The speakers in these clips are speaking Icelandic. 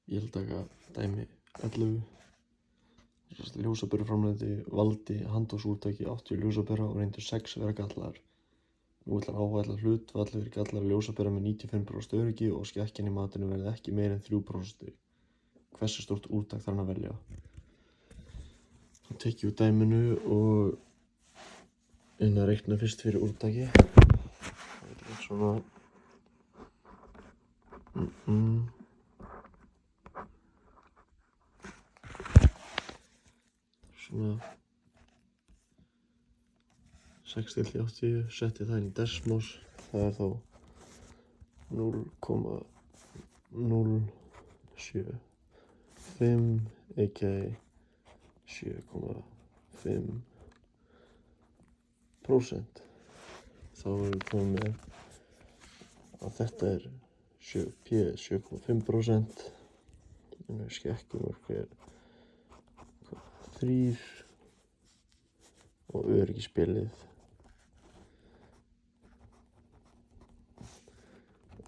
Ég vil taka dæmi 11. Ljósaperuframleiðandi valdi handafsúrtaki 80 ljósapera og reyndi 6 vera gallaðar. Nú ætlar áætla hlutfall fyrir gallaðar ljósapera með 95% öryggi og skekkjan í matinu verði ekki meira en 3%. Hversu stórt úrtak þarf hann að velja? Þá tek ég úr dæminu og reikna fyrst fyrir úrtaki. Það er svona svona 6:80, setti það inn í desmos, það er þá 0,075 aka 7,5%. Þá erum við komið með að þetta er 7,5%, skekkjumörk er 3 og öryggisbilið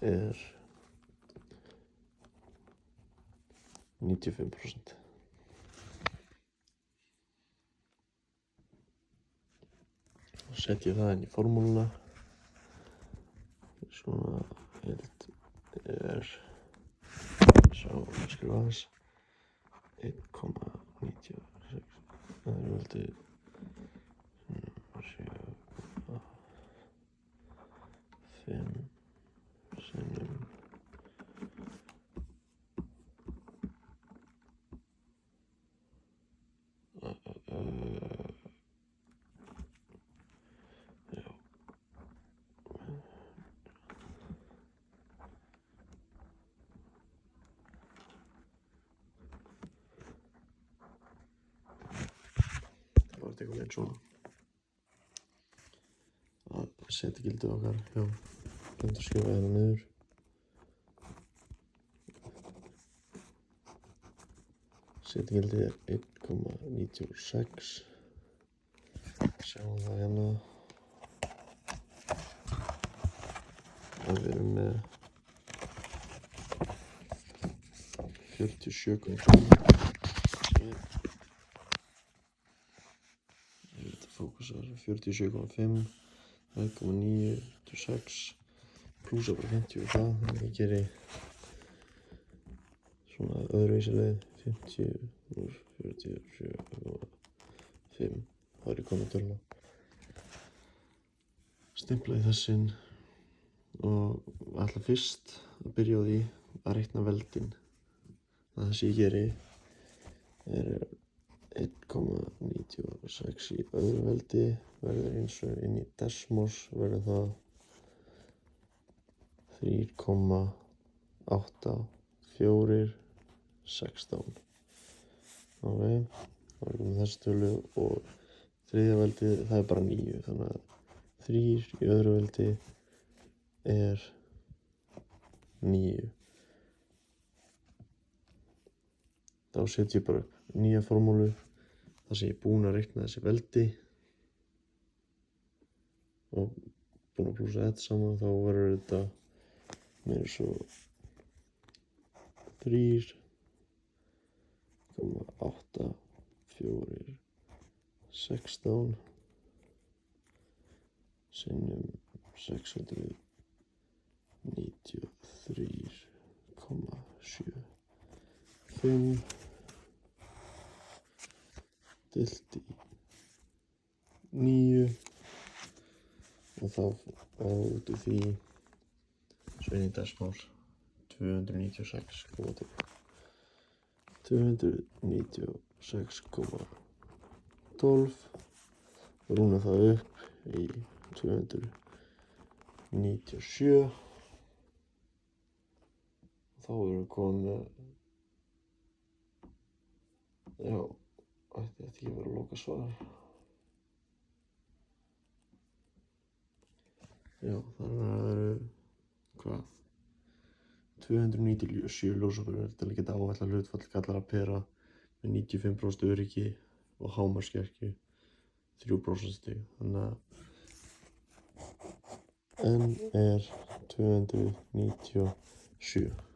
er 95%. Þá set ég það inn í formúluna. Svona held er skrifa aðeins 1,96 það er veldið 7,5 sinnum það var eitthvað eins svona að setja gildið okkar hjá gleymd að skrifa hérna niður. Setja gildið er 1,96. Sjáum það hérna að við erum með 47,5. Ég veit að fókusa 47,5 1,96 plúsa bara 50 og það, þannig að ég geri svona öðruvísi leið 50 úr 47,5. Það er komin töluna. Stimplaði þessinn og ætla fyrst að byrja á því að reikna veldin. Það sem ég geri er 1,96 í öðru veldi verður eins og inn í desmos verður það 3,8416. Ok, þá erum við með þessu tölu og þriðja veldið það er bara 9, þannig að 3 í öðru veldi er 9. Þá set ég bara upp nýja formúlu þar sem ég er búinn að reikna þessi veldi og búinn að plúsa þetta saman, þá verður þetta meira svo 3,8416 sinnum 693,75 deilt í 9 og þá út úr því svo inn í desmál 296,12 rúna það upp í 297 þá erum við komin með ætti ekki að vera lokasvar. Þannig að það eru 297 ljósaperur til að geta áætla hlutfall gallaðra pera með 95% öryggi og hámarksskekkju 3% stig. Þannig að N er 297.